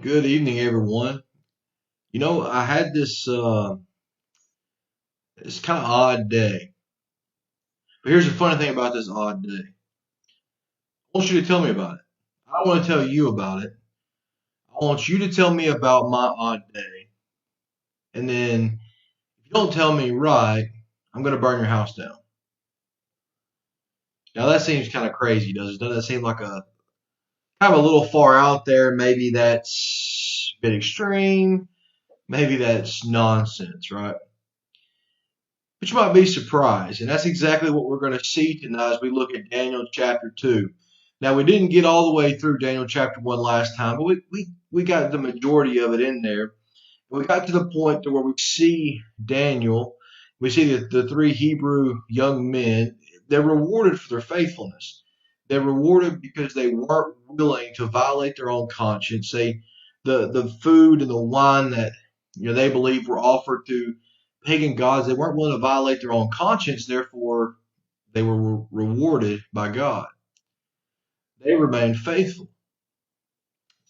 Good evening, everyone. I had this kind of odd day. But here's the funny thing about this odd day. I want you to tell me about it. I don't want to tell you about it. I want you to tell me about my odd day. And then if you don't tell me right, I'm going to burn your house down. Now that seems kind of crazy, doesn't it? Doesn't that seem like a kind of a little far out there? Maybe that's a bit extreme. Maybe that's nonsense, right? But you might be surprised. And that's exactly what we're going to see tonight as we look at Daniel chapter 2. Now, we didn't get all the way through Daniel chapter 1 last time, but we got the majority of it in there. We got to the point to where we see Daniel, we see the three Hebrew young men, they're rewarded for their faithfulness. They're rewarded because they weren't willing to violate their own conscience. The food and the wine that they believe were offered to pagan gods, they weren't willing to violate their own conscience, therefore they were rewarded by God. They remained faithful.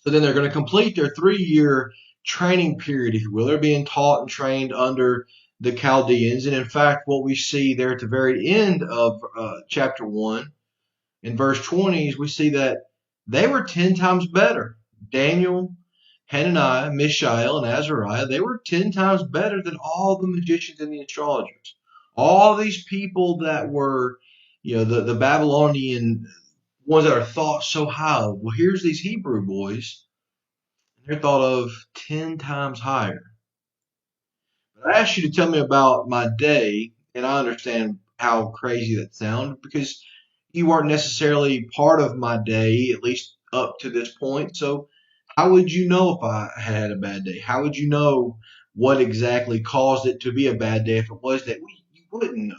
So then they're going to complete their 3-year training period, if you will. They're being taught and trained under the Chaldeans. And in fact, what we see there at the very end of chapter 1, in verse 20, is we see that they were 10 times better. Daniel, Hananiah, Mishael, and Azariah, they were 10 times better than all the magicians and the astrologers. All these people that were, the Babylonian ones that are thought so high of. Well, here's these Hebrew boys, and they're thought of 10 times higher. But I asked you to tell me about my day, and I understand how crazy that sounds because you weren't necessarily part of my day, at least up to this point. So how would you know if I had a bad day? How would you know what exactly caused it to be a bad day if it was that? You wouldn't know.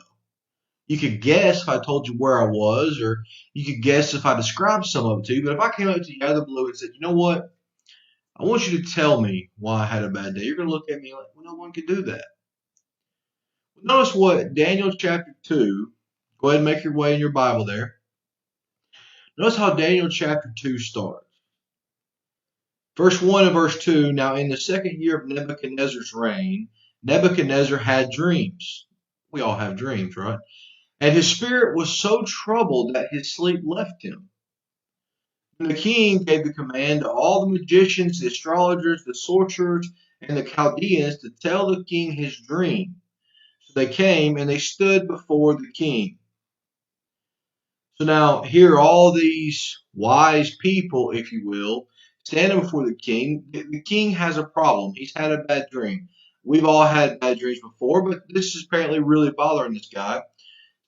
You could guess if I told you where I was, or you could guess if I described some of it to you. But if I came up to you out of the blue and said, you know what? I want you to tell me why I had a bad day. You're going to look at me like, well, no one could do that. Well, notice what Daniel chapter 2, go ahead and make your way in your Bible there. Notice how Daniel chapter 2 starts. Verse 1 and verse 2, now in the second year of Nebuchadnezzar's reign, Nebuchadnezzar had dreams. We all have dreams, right? And his spirit was so troubled that his sleep left him. And the king gave the command to all the magicians, the astrologers, the sorcerers, and the Chaldeans to tell the king his dream. So they came and they stood before the king. So now here all these wise people, if you will, standing before the king. The king has a problem. He's had a bad dream. We've all had bad dreams before, but this is apparently really bothering this guy.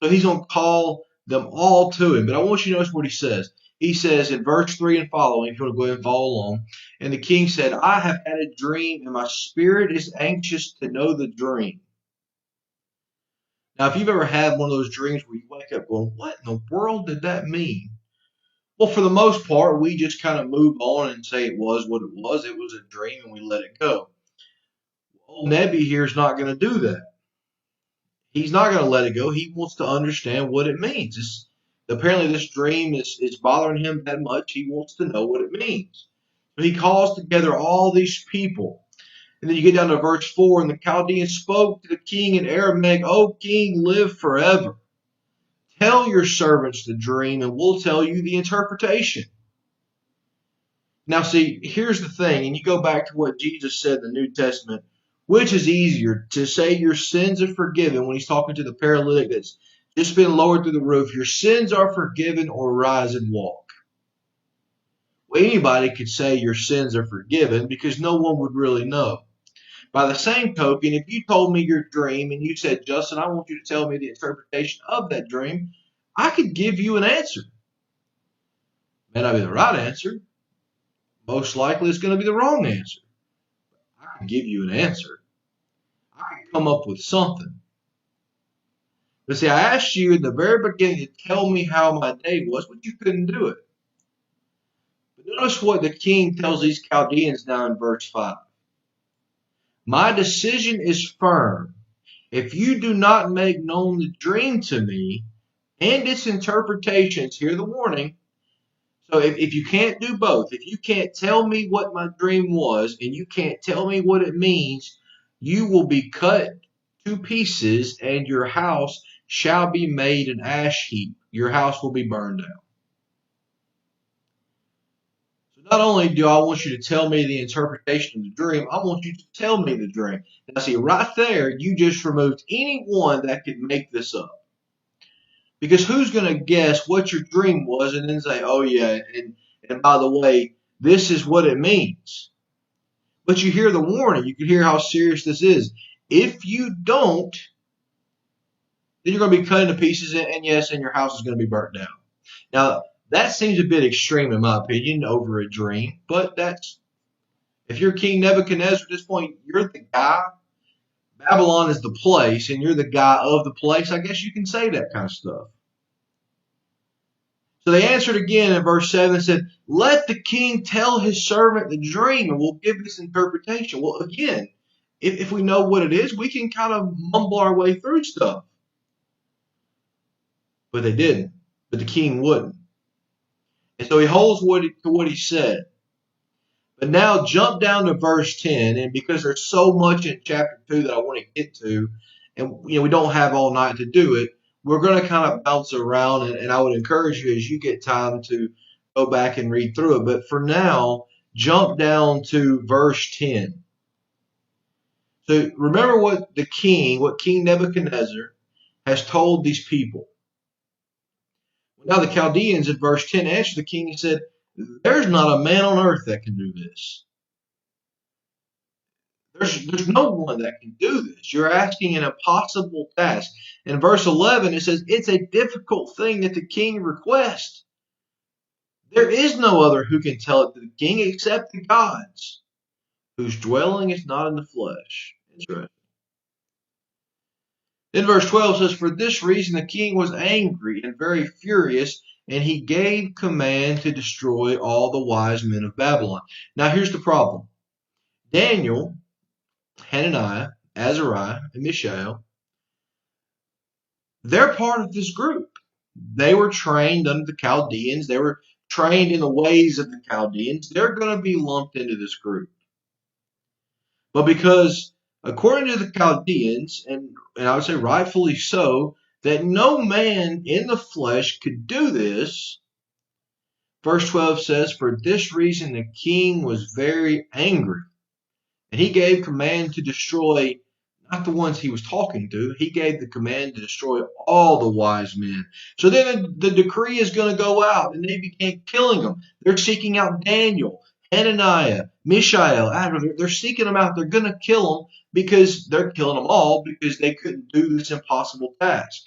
So he's going to call them all to him. But I want you to notice what he says. He says in verse 3 and following, if you want to go ahead and follow along, and the king said, I have had a dream, and my spirit is anxious to know the dream. Now, if you've ever had one of those dreams where you wake up going, what in the world did that mean? Well, for the most part, we just kind of move on and say it was what it was. It was a dream, and we let it go. Old Nebi here is not going to do that. He's not going to let it go. He wants to understand what it means. Apparently, this dream is bothering him that much. He wants to know what it means. So he calls together all these people. And then you get down to verse 4, and the Chaldeans spoke to the king in Aramaic, O king, live forever. Tell your servants the dream, and we'll tell you the interpretation. Now, see, here's the thing, and you go back to what Jesus said in the New Testament. Which is easier, to say your sins are forgiven when he's talking to the paralytic that's just been lowered through the roof, your sins are forgiven, or rise and walk? Well, anybody could say your sins are forgiven because no one would really know. By the same token, if you told me your dream and you said, Justin, I want you to tell me the interpretation of that dream, I could give you an answer. May not be the right answer. Most likely it's going to be the wrong answer. I can give you an answer. I can come up with something. But see, I asked you in the very beginning to tell me how my day was, but you couldn't do it. But notice what the king tells these Chaldeans now in verse 5. My decision is firm. If you do not make known the dream to me and its interpretations, hear the warning. So if you can't do both, if you can't tell me what my dream was and you can't tell me what it means, you will be cut to pieces and your house shall be made an ash heap. Your house will be burned down. So not only do I want you to tell me the interpretation of the dream, I want you to tell me the dream. Now see, right there, you just removed anyone that could make this up. Because who's going to guess what your dream was and then say, oh yeah, and by the way, this is what it means. But you hear the warning. You can hear how serious this is. If you don't, then you're going to be cut into pieces, and yes, and your house is going to be burnt down. Now, that seems a bit extreme in my opinion over a dream, but if you're King Nebuchadnezzar at this point, you're the guy. Babylon is the place, and you're the guy of the place. I guess you can say that kind of stuff. So they answered again in verse 7 and said, let the king tell his servant the dream, and we'll give this interpretation. Well, again, if we know what it is, we can kind of mumble our way through stuff. But they didn't. But the king wouldn't. And so he holds to what he said. But now jump down to verse 10, and because there's so much in chapter 2 that I want to get to, and we don't have all night to do it, we're going to kind of bounce around, and I would encourage you as you get time to go back and read through it. But for now, jump down to verse 10. So remember what King Nebuchadnezzar has told these people. Now the Chaldeans in verse 10 answered the king and said, there's not a man on earth that can do this. There's no one that can do this. You're asking an impossible task. In verse 11, it says, it's a difficult thing that the king requests. There is no other who can tell it to the king except the gods, whose dwelling is not in the flesh. Interesting. Then verse 12 says, for this reason the king was angry and very furious, and he gave command to destroy all the wise men of Babylon. Now here's the problem. Daniel, Hananiah, Azariah, and Mishael, they're part of this group. They were trained under the Chaldeans. They were trained in the ways of the Chaldeans. They're going to be lumped into this group. But because, according to the Chaldeans, and I would say rightfully so, that no man in the flesh could do this, verse 12 says, for this reason the king was very angry. And he gave command to destroy not the ones he was talking to. He gave the command to destroy all the wise men. So then the decree is going to go out, and they began killing them. They're seeking out Daniel, Hananiah, Mishael. They're seeking them out. They're going to kill them because they're killing them all because they couldn't do this impossible task.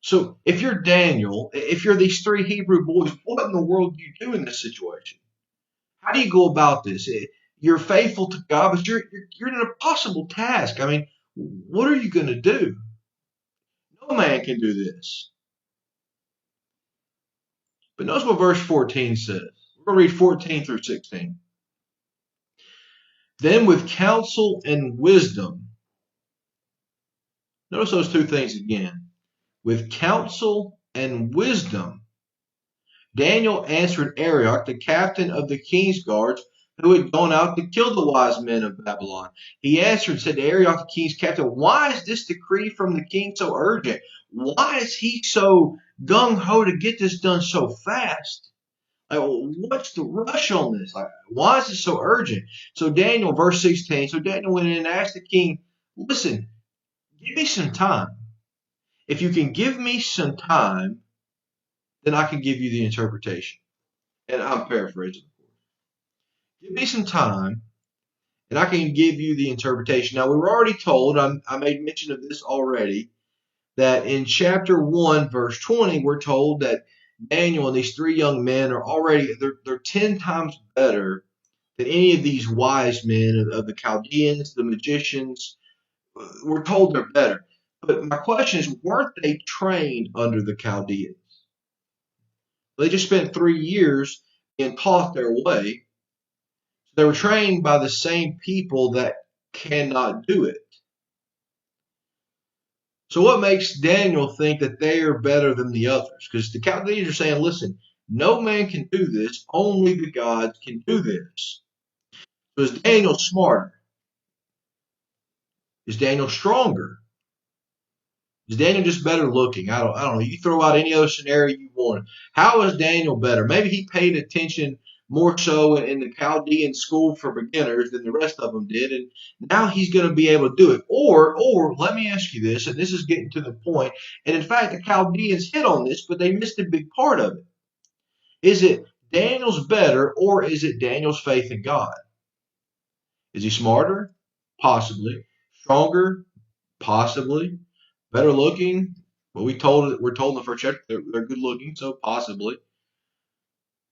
So if you're Daniel, if you're these three Hebrew boys, what in the world do you do in this situation? How do you go about this? You're faithful to God, but you're in an impossible task. I mean, what are you going to do? No man can do this. But notice what verse 14 says. We're going to read 14 through 16. Then with counsel and wisdom. Notice those two things again. With counsel and wisdom, Daniel answered Arioch, the captain of the king's guards, who had gone out to kill the wise men of Babylon. He answered and said to Arioch, the king's captain, why is this decree from the king so urgent? Why is he so gung-ho to get this done so fast? Like, what's the rush on this? Like, why is it so urgent? So Daniel, verse 16, so Daniel went in and asked the king, listen, give me some time. If you can give me some time, then I can give you the interpretation. And I'm paraphrasing. Give me some time, and I can give you the interpretation. Now, we were already told, I made mention of this already, that in chapter 1, verse 20, we're told that Daniel and these three young men are already, they're 10 times better than any of these wise men of the Chaldeans, the magicians. We're told they're better. But my question is, weren't they trained under the Chaldeans? They just spent 3 years being taught their way. They were trained by the same people that cannot do it. So what makes Daniel think that they are better than the others? Because the Chaldeans are saying, listen, No man can do this. Only the gods can do this. So is Daniel smarter? Is Daniel stronger? Is Daniel just better looking? I don't know. You throw out any other scenario you want. How is Daniel better? Maybe he paid attention more so in the Chaldean school for beginners than the rest of them did, and now he's going to be able to do it. Or let me ask you this, and this is getting to the point, and in fact the Chaldeans hit on this, but they missed a big part of it. Is it Daniel's better, or is it Daniel's faith in God? Is he smarter? Possibly. Stronger? Possibly. Better looking? Well, we're told in the first chapter they're good looking, so possibly.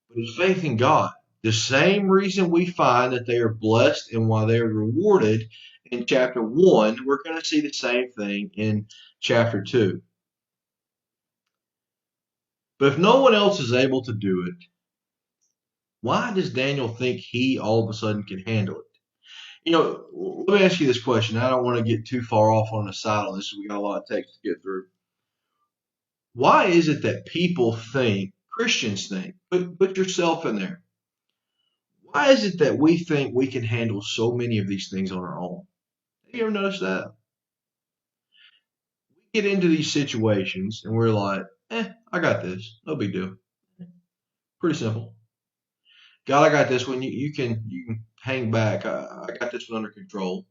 But it's faith in God. The same reason we find that they are blessed and why they are rewarded in chapter 1, we're going to see the same thing in chapter 2. But if no one else is able to do it, why does Daniel think he all of a sudden can handle it? Let me ask you this question. I don't want to get too far off on the side on this. We got a lot of text to get through. Why is it that people think, Christians think, put yourself in there. Why is it that we think we can handle so many of these things on our own? Have you ever noticed that? We get into these situations and we're like, I got this. No big deal. Pretty simple. God, I got this one. You can hang back. I got this one under control.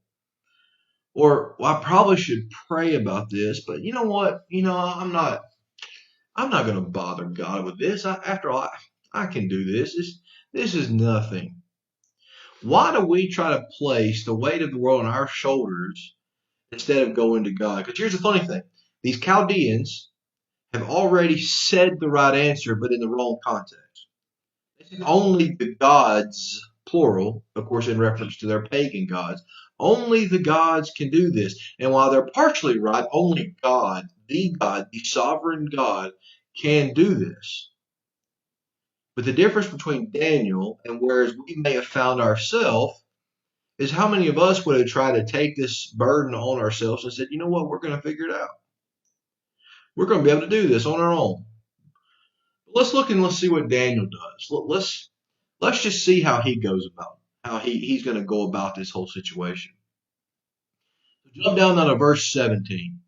Or, well, I probably should pray about this, but you know what? I'm not going to bother God with this. After all, I can do this. This is nothing. Why do we try to place the weight of the world on our shoulders instead of going to God? Because here's the funny thing. These Chaldeans have already said the right answer, but in the wrong context. They said only the gods, plural, of course, in reference to their pagan gods. Only the gods can do this. And while they're partially right, only God, the sovereign God, can do this. But the difference between Daniel and whereas we may have found ourselves is how many of us would have tried to take this burden on ourselves and said, you know what, we're going to figure it out. We're going to be able to do this on our own. Let's look and let's see what Daniel does. Let's just see how he goes about it, how he's going to go about this whole situation. Jump down to verse 17.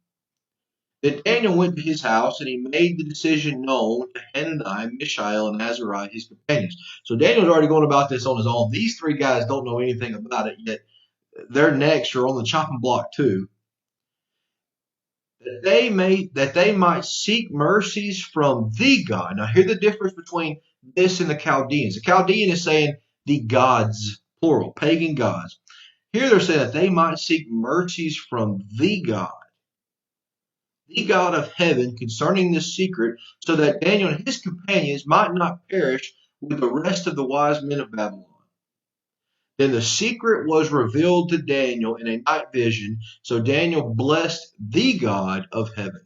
Then Daniel went to his house, and he made the decision known to Hananiah, Mishael, and Azariah, his companions. So Daniel's already going about this on his own. These three guys don't know anything about it yet. Their necks are on the chopping block too. That they might seek mercies from the God. Now, hear the difference between this and the Chaldeans. The Chaldean is saying the gods, plural, pagan gods. Here they're saying that they might seek mercies from the God of heaven concerning this secret, so that Daniel and his companions might not perish with the rest of the wise men of Babylon. Then the secret was revealed to Daniel in a night vision, so Daniel blessed the God of heaven.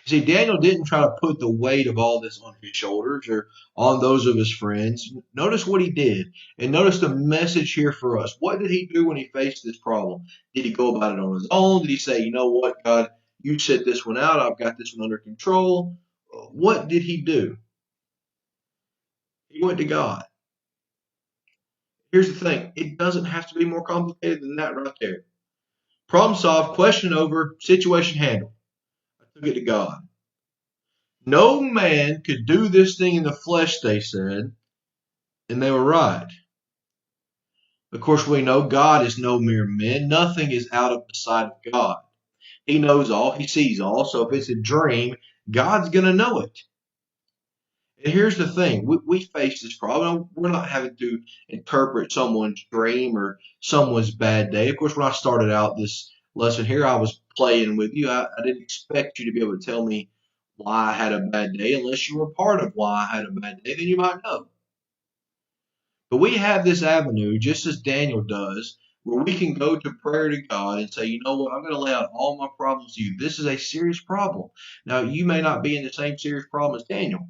You see, Daniel didn't try to put the weight of all this on his shoulders or on those of his friends. Notice what he did, and notice the message here for us. What did he do when he faced this problem? Did he go about it on his own? Did he say, you know what, God, you set this one out. I've got this one under control. What did he do? He went to God. Here's the thing. It doesn't have to be more complicated than that right there. Problem solved, question over, situation handled. I took it to God. No man could do this thing in the flesh, they said, and they were right. Of course, we know God is no mere man. Nothing is out of the sight of God. He knows all. He sees all. So if it's a dream, God's going to know it. And here's the thing. We face this problem. We're not having to interpret someone's dream or someone's bad day. Of course, when I started out this lesson here, I was playing with you. I didn't expect you to be able to tell me why I had a bad day unless you were part of why I had a bad day. Then you might know. But we have this avenue, just as Daniel does, where we can go to prayer to God and say, you know what, I'm going to lay out all my problems to you. This is a serious problem. Now, you may not be in the same serious problem as Daniel,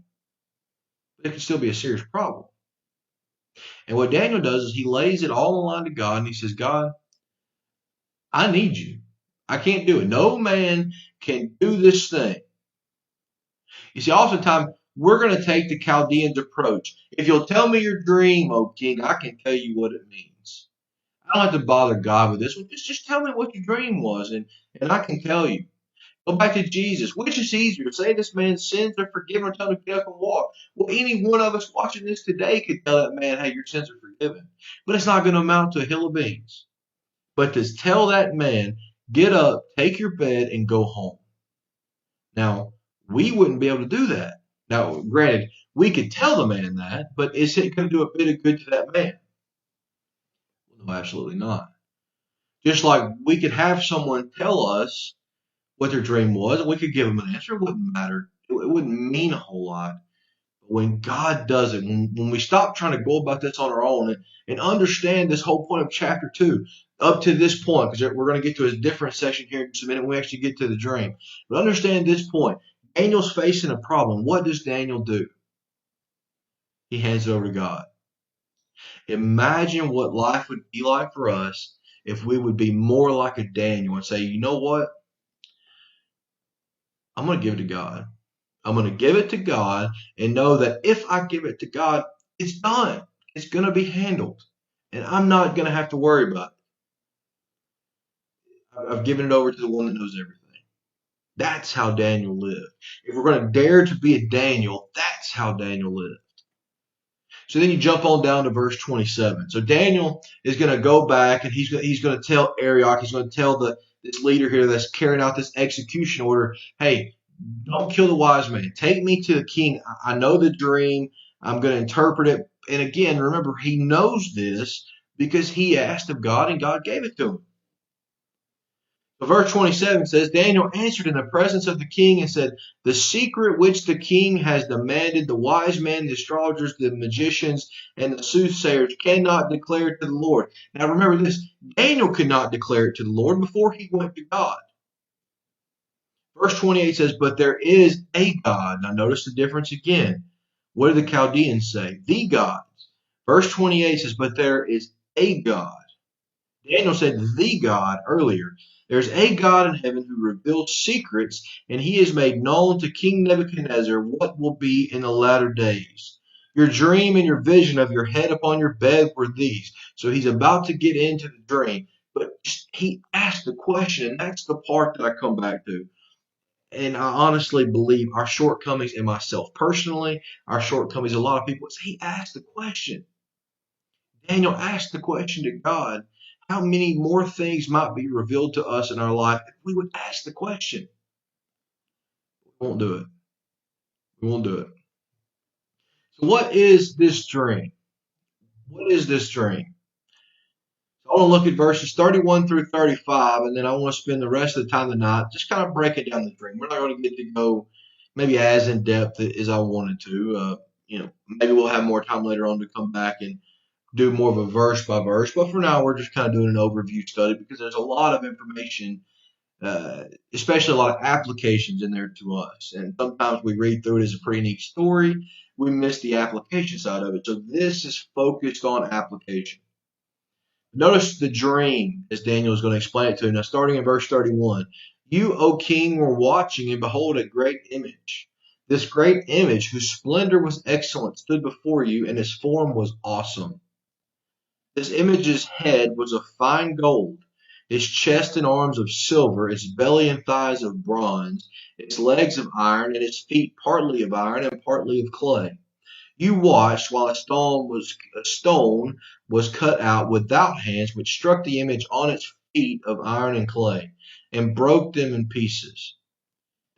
but it can still be a serious problem. And what Daniel does is he lays it all on the line to God, and he says, God, I need you. I can't do it. No man can do this thing. You see, oftentimes we're going to take the Chaldeans approach. If you'll tell me your dream, O king, I can tell you what it means. I don't have to bother God with this one. Just tell me what your dream was, and I can tell you. Go back to Jesus. Which is easier, say this man's sins are forgiven or tell him to get up and walk? Well, any one of us watching this today could tell that man, hey, your sins are forgiven. But it's not going to amount to a hill of beans. But to tell that man, get up, take your bed, and go home. Now, we wouldn't be able to do that. Now, granted, we could tell the man that, but is it going to do a bit of good to that man? No, absolutely not. Just like we could have someone tell us what their dream was, and we could give them an answer. It wouldn't matter. It wouldn't mean a whole lot. But when God does it, when we stop trying to go about this on our own and understand this whole point of chapter 2, up to this point, because we're going to get to a different section here in just a minute when we actually get to the dream. But understand this point. Daniel's facing a problem. What does Daniel do? He hands it over to God. Imagine what life would be like for us if we would be more like a Daniel and say, you know what? I'm going to give it to God. I'm going to give it to God and know that if I give it to God, it's done. It's going to be handled. And I'm not going to have to worry about it. I've given it over to the one that knows everything. That's how Daniel lived. If we're going to dare to be a Daniel, that's how Daniel lived. So then you jump on down to verse 27. So Daniel is going to go back and he's going to tell Arioch, he's going to tell this leader here that's carrying out this execution order, hey, don't kill the wise man. Take me to the king. I know the dream. I'm going to interpret it. And again, remember, he knows this because he asked of God and God gave it to him. So verse 27 says, Daniel answered in the presence of the king and said, the secret which the king has demanded, the wise men, the astrologers, the magicians, and the soothsayers cannot declare it to the Lord. Now remember this, Daniel could not declare it to the Lord before he went to God. Verse 28 says, but there is a God. Now notice the difference again. What do the Chaldeans say? The gods. Verse 28 says, but there is a God. Daniel said the God earlier. There's a God in heaven who reveals secrets, and he has made known to King Nebuchadnezzar what will be in the latter days. Your dream and your vision of your head upon your bed were these. So he's about to get into the dream, but he asked the question, and that's the part that I come back to. And I honestly believe our shortcomings, and myself personally, our shortcomings, a lot of people, he asked the question. Daniel asked the question to God, how many more things might be revealed to us in our life if we would ask the question? We won't do it. We won't do it. So what is this dream? What is this dream? So I want to look at verses 31 through 35, and then I want to spend the rest of the time tonight just kind of breaking down the dream. We're not going to get to go maybe as in depth as I wanted to. Maybe we'll have more time later on to come back and do more of a verse by verse, but for now we're just kind of doing an overview study because there's a lot of information, especially a lot of applications in there to us. And sometimes we read through it as a pretty neat story. We miss the application side of it. So this is focused on application. Notice the dream as Daniel is going to explain it to you. Now starting in verse 31, you, O king, were watching, and behold, a great image. This great image, whose splendor was excellent, stood before you, and its form was awesome. This image's head was of fine gold, its chest and arms of silver, its belly and thighs of bronze, its legs of iron, and its feet partly of iron and partly of clay. You watched while a stone was cut out without hands, which struck the image on its feet of iron and clay, and broke them in pieces.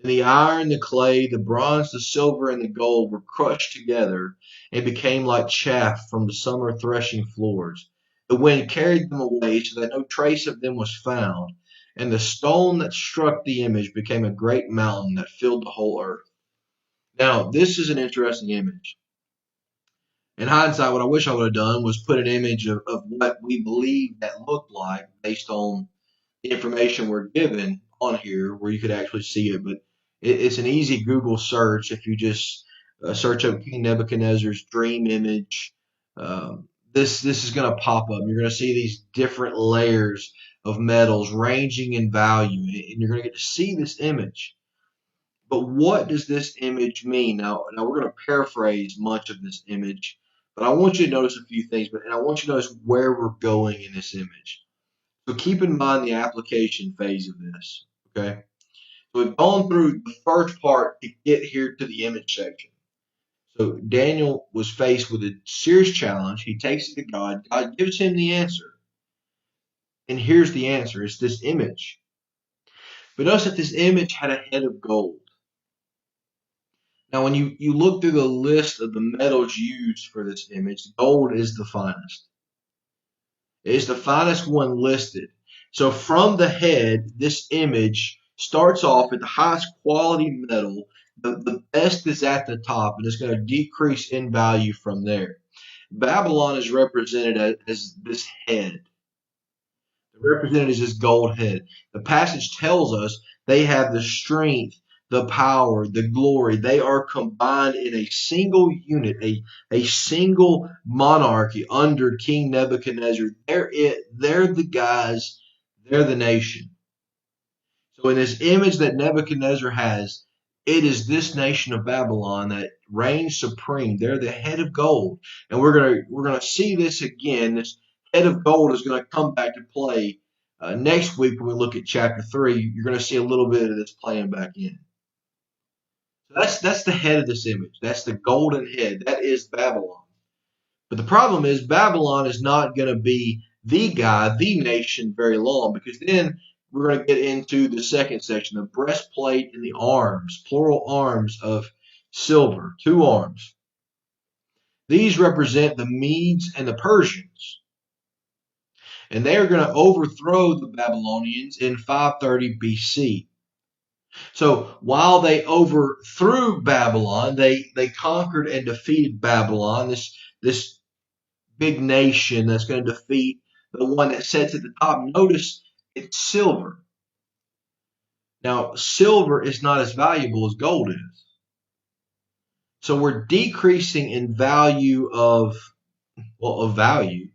And the iron, the clay, the bronze, the silver, and the gold were crushed together and became like chaff from the summer threshing floors. The wind carried them away so that no trace of them was found. And the stone that struck the image became a great mountain that filled the whole earth. Now, this is an interesting image. In hindsight, what I wish I would have done was put an image of what we believe that looked like based on the information we're given on here where you could actually see it. But it's an easy Google search if you just search up King Nebuchadnezzar's dream image. This is going to pop up. You're going to see these different layers of metals ranging in value, and you're going to get to see this image. But what does this image mean? Now we're going to paraphrase much of this image, but I want you to notice a few things, and I want you to notice where we're going in this image. So keep in mind the application phase of this, okay? So we've gone through the first part to get here to the image section. So Daniel was faced with a serious challenge. He takes it to God. God gives him the answer. And here's the answer. It's this image. But notice that this image had a head of gold. Now, when you look through the list of the metals used for this image, gold is the finest. It is the finest one listed. So from the head, this image starts off at the highest quality metal. The best is at the top, and it's going to decrease in value from there. Babylon is represented as this head. Represented as this gold head. The passage tells us they have the strength, the power, the glory. They are combined in a single unit, a single monarchy under King Nebuchadnezzar. They're the guys, they're the nation. So in this image that Nebuchadnezzar has, it is this nation of Babylon that reigns supreme. They're the head of gold. And we're gonna see this again. This head of gold is going to come back to play next week when we look at chapter 3. You're going to see a little bit of this playing back in. So that's the head of this image. That's the golden head. That is Babylon. But the problem is Babylon is not going to be the guy, the nation very long, because then we're going to get into the second section, the breastplate and the arms, plural arms of silver, 2 arms. These represent the Medes and the Persians. And they are going to overthrow the Babylonians in 530 BC. So while they overthrew Babylon, they conquered and defeated Babylon, this big nation that's going to defeat the one that sits at the top. Notice it's silver. Now, silver is not as valuable as gold is. So we're decreasing in value of value.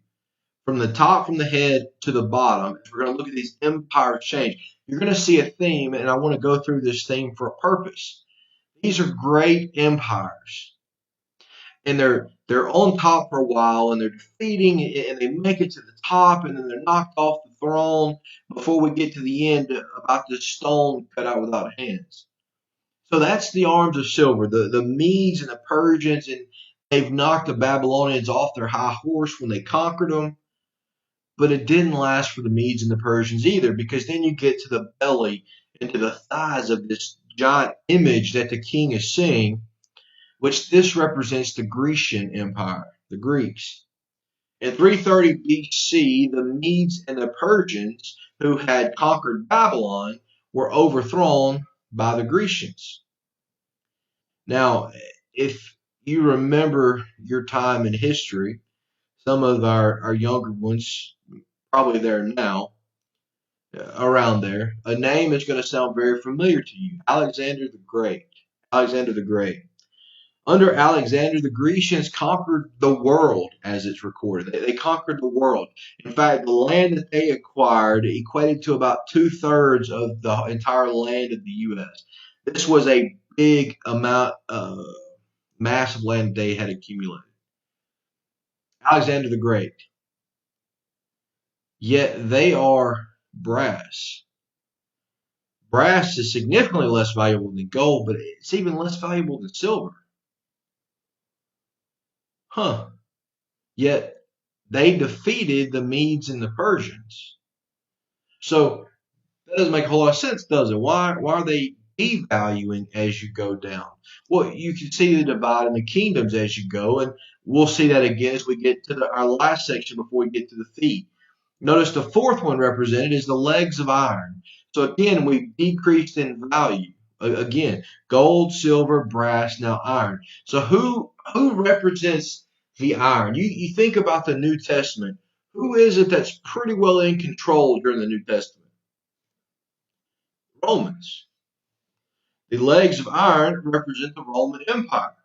From the top, from the head to the bottom, if we're going to look at these empires change, you're going to see a theme, and I want to go through this theme for a purpose. These are great empires, and they're on top for a while, and they're defeating, and they make it to the top, and then they're knocked off the throne before we get to the end about this stone cut out without hands. So that's the arms of silver, the Medes and the Persians, and they've knocked the Babylonians off their high horse when they conquered them. But it didn't last for the Medes and the Persians either, because then you get to the belly and to the thighs of this giant image that the king is seeing, which this represents the Grecian Empire, the Greeks. In 330 BC, the Medes and the Persians, who had conquered Babylon, were overthrown by the Grecians. Now, if you remember your time in history, some of our younger ones, probably there now, around there, a name is going to sound very familiar to you. Alexander the Great. Alexander the Great. Under Alexander, the Grecians conquered the world, as it's recorded. They conquered the world. In fact, the land that they acquired equated to about 2/3 of the entire land of the U.S. This was a big amount, massive land they had accumulated. Alexander the Great. Yet they are brass. Brass is significantly less valuable than gold, but it's even less valuable than silver. Yet they defeated the Medes and the Persians. So that doesn't make a whole lot of sense, does it? Why are they devaluing as you go down? Well, you can see the divide in the kingdoms as you go, and we'll see that again as we get to our last section before we get to the feet. Notice the fourth one represented is the legs of iron. So again, we've decreased in value. Again, gold, silver, brass, now iron. So who represents the iron? You think about the New Testament. Who is it that's pretty well in control during the New Testament? Romans. The legs of iron represent the Roman Empire.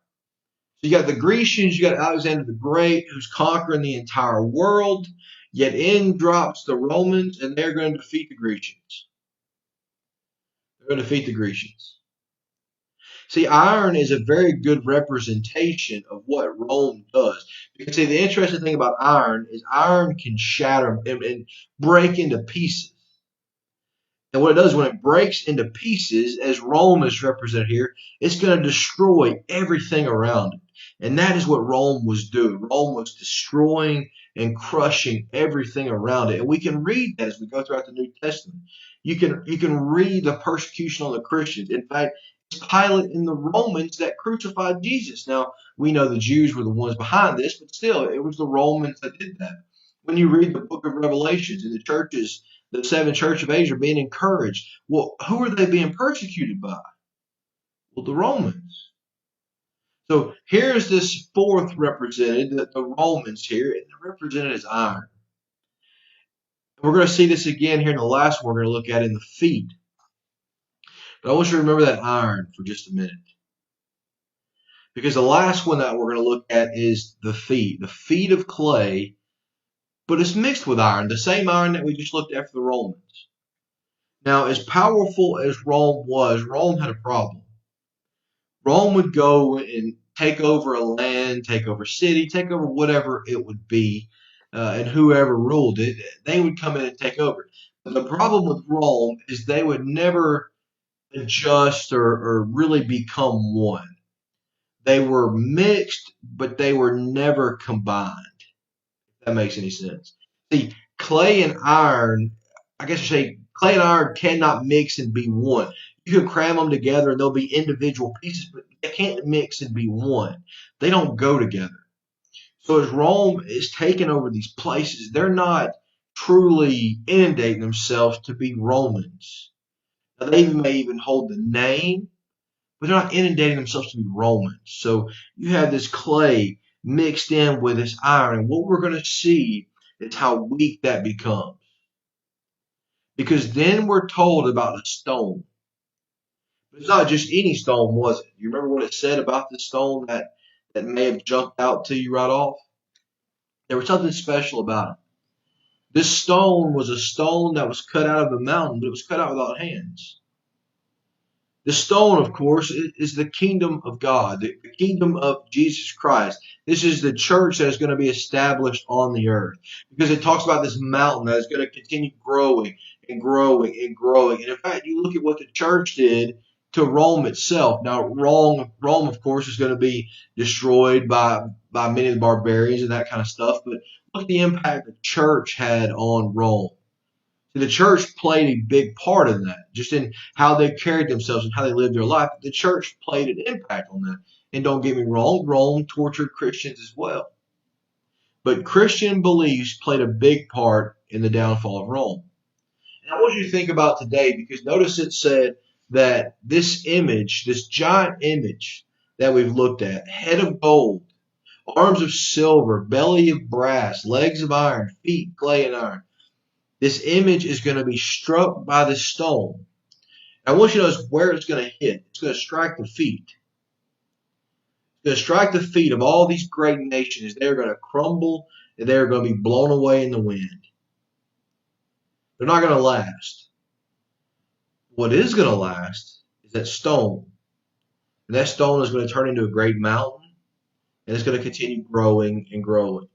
So you got the Grecians, you got Alexander the Great, who's conquering the entire world. Yet in drops the Romans, and they're going to defeat the Grecians. They're going to defeat the Grecians. See, iron is a very good representation of what Rome does. Because see, the interesting thing about iron is iron can shatter and break into pieces. And what it does when it breaks into pieces, as Rome is represented here, it's going to destroy everything around it. And that is what Rome was doing. Rome was destroying and crushing everything around it. And we can read that as we go throughout the New Testament. You can read the persecution on the Christians. In fact, it's Pilate and the Romans that crucified Jesus. Now, we know the Jews were the ones behind this, but still, it was the Romans that did that. When you read the book of Revelations and the churches, the seven church of Asia are being encouraged. Well, who are they being persecuted by? Well, the Romans. So here's this fourth represented, the Romans here, and they're represented as iron. And we're going to see this again here in the last one we're going to look at in the feet. But I want you to remember that iron for just a minute. Because the last one that we're going to look at is the feet of clay, but it's mixed with iron, the same iron that we just looked at for the Romans. Now, as powerful as Rome was, Rome had a problem. Rome would go and take over a land, take over a city, take over whatever it would be, and whoever ruled it, they would come in and take over. But the problem with Rome is they would never adjust or really become one. They were mixed, but they were never combined, if that makes any sense. See, clay and iron, I guess you say clay and iron cannot mix and be one. You can cram them together and they'll be individual pieces, but they can't mix and be one. They don't go together. So as Rome is taking over these places, they're not truly inundating themselves to be Romans. Now, they may even hold the name, but they're not inundating themselves to be Romans. So you have this clay mixed in with this iron, and what we're going to see is how weak that becomes. Because then we're told about the stone. But it's not just any stone, was it? You remember what it said about the stone that may have jumped out to you right off? There was something special about it. This stone was a stone that was cut out of a mountain, but it was cut out without hands. The stone, of course, is the kingdom of God, the kingdom of Jesus Christ. This is the church that is going to be established on the earth. Because it talks about this mountain that is going to continue growing and growing and growing. And in fact, you look at what the church did to Rome itself. Now, Rome, of course, is going to be destroyed by many of the barbarians and that kind of stuff. But look at the impact the church had on Rome. The church played a big part in that, just in how they carried themselves and how they lived their life. The church played an impact on that. And don't get me wrong, Rome tortured Christians as well. But Christian beliefs played a big part in the downfall of Rome. And I want you to think about today, because notice it said that this image, this giant image that we've looked at, head of gold, arms of silver, belly of brass, legs of iron, feet clay and iron. This image is going to be struck by the stone. I want you to notice where it's going to hit. It's going to strike the feet. It's going to strike the feet of all these great nations. They're going to crumble and they're going to be blown away in the wind. They're not going to last. What is going to last is that stone. And that stone is going to turn into a great mountain, and it's going to continue growing and growing.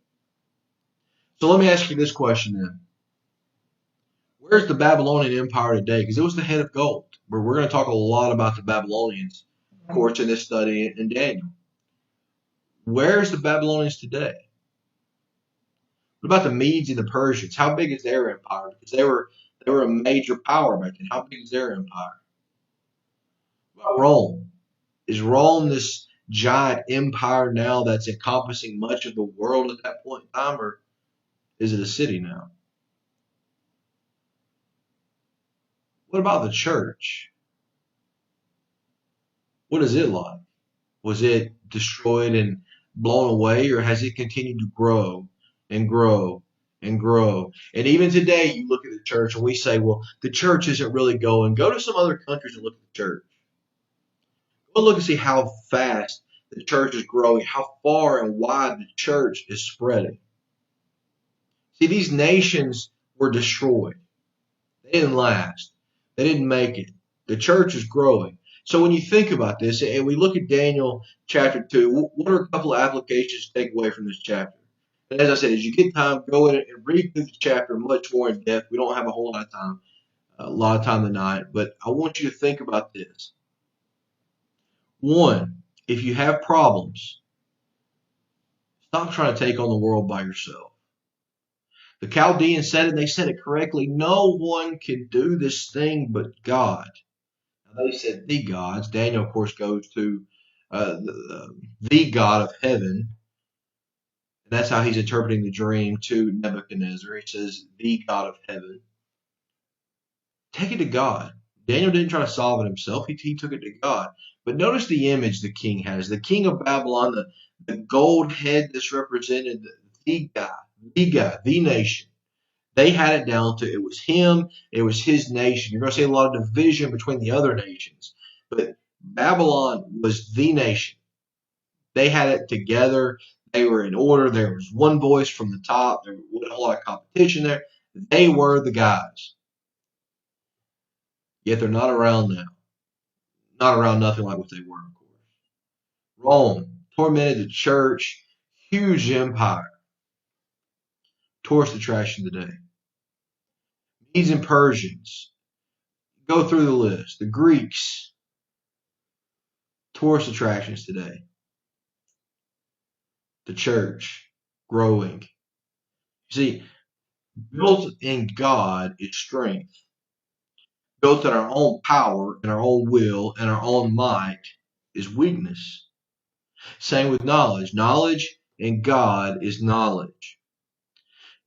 So let me ask you this question then. Where's the Babylonian Empire today? Because it was the head of gold. We're going to talk a lot about the Babylonians, of course, in this study in Daniel. Where's the Babylonians today? What about the Medes and the Persians? How big is their empire? Because they were a major power back then. How big is their empire? What about Rome? Is Rome this giant empire now that's encompassing much of the world at that point in time, or is it a city now? What about the church? What is it like? Was it destroyed and blown away, or has it continued to grow and grow and grow? And even today, you look at the church and we say, well, the church isn't really going. Go to some other countries and look at the church. Go look and see how fast the church is growing, how far and wide the church is spreading. See, these nations were destroyed. They didn't last. They didn't make it. The church is growing. So when you think about this, and we look at Daniel chapter 2, what are a couple of applications to take away from this chapter? And as I said, as you get time, go in and read through the chapter much more in depth. We don't have a whole lot of time tonight, but I want you to think about this. One, if you have problems, stop trying to take on the world by yourself. The Chaldeans said it, and they said it correctly. No one can do this thing but God. Now, they said the gods. Daniel, of course, goes to the God of heaven. And that's how he's interpreting the dream to Nebuchadnezzar. He says, the God of heaven. Take it to God. Daniel didn't try to solve it himself. He took it to God. But notice the image the king has. The king of Babylon, the gold head that's represented, the guy, the nation. They had it down to it was him, it was his nation. You're going to see a lot of division between the other nations. But Babylon was the nation. They had it together. They were in order. There was one voice from the top. There wasn't a whole lot of competition there. They were the guys. Yet they're not around now. Not around nothing like what they were, of course. Rome tormented the church. Huge empire. Tourist attraction today. Medes and Persians. Go through the list. The Greeks. Tourist attractions today. The church growing. You see, built in God is strength. Built in our own power and our own will and our own might is weakness. Same with knowledge. Knowledge in God is knowledge.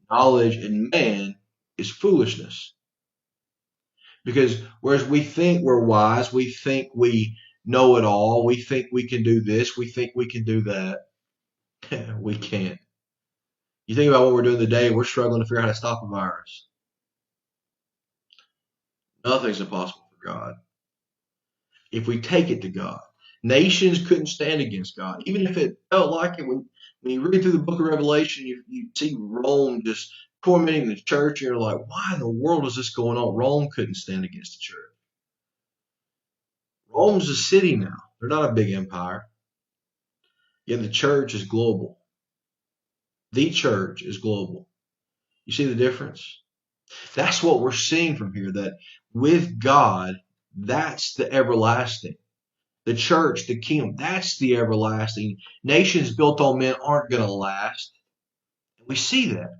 Knowledge in man is foolishness. Because whereas we think we're wise, we think we know it all, we think we can do this, we think we can do that, we can't. You think about what we're doing today, we're struggling to figure out how to stop a virus. Nothing's impossible for God. If we take it to God. Nations couldn't stand against God. Even if it felt like it, when you read through the book of Revelation, you see Rome just tormenting the church, and you're like, why in the world is this going on? Rome couldn't stand against the church. Rome's a city now. They're not a big empire. Yet the church is global. The church is global. You see the difference? That's what we're seeing from here, that with God, that's the everlasting. The church, the kingdom, that's the everlasting. Nations built on men aren't going to last. We see that.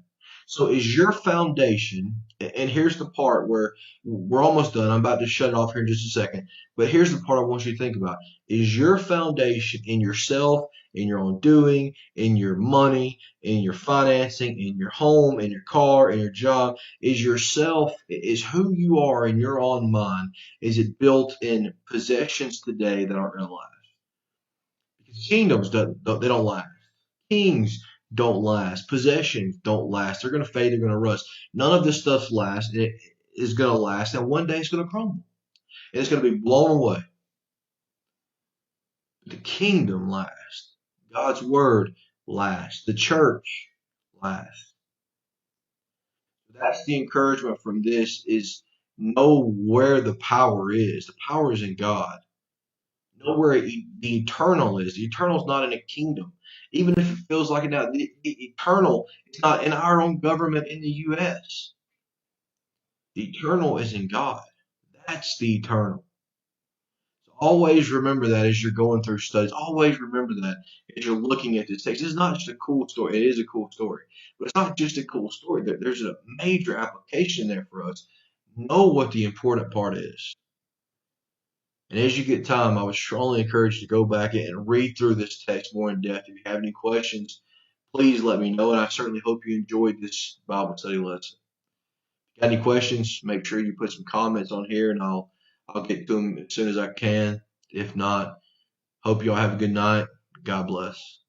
So is your foundation, and here's the part where we're almost done. I'm about to shut it off here in just a second. But here's the part I want you to think about. Is your foundation in yourself, in your own doing, in your money, in your financing, in your home, in your car, in your job? Is yourself, is who you are in your own mind, is it built in possessions today that aren't going to last? Because kingdoms, they don't last. Kings don't last. Possessions don't last. They're going to fade. They're going to rust. None of this stuff lasts. It is going to last. And one day it's going to crumble. And it's going to be blown away. The kingdom lasts. God's word lasts. The church lasts. That's the encouragement from this, is know where the power is. The power is in God. Know where the eternal is. The eternal is not in a kingdom. Even if it feels like it now, the eternal is not in our own government in the U.S. The eternal is in God. That's the eternal. So always remember that as you're going through studies. Always remember that as you're looking at this text. It's not just a cool story. It is a cool story. But it's not just a cool story. There's a major application there for us. Know what the important part is. And as you get time, I would strongly encourage you to go back and read through this text more in depth. If you have any questions, please let me know. And I certainly hope you enjoyed this Bible study lesson. If you got any questions, make sure you put some comments on here, and I'll get to them as soon as I can. If not, hope you all have a good night. God bless.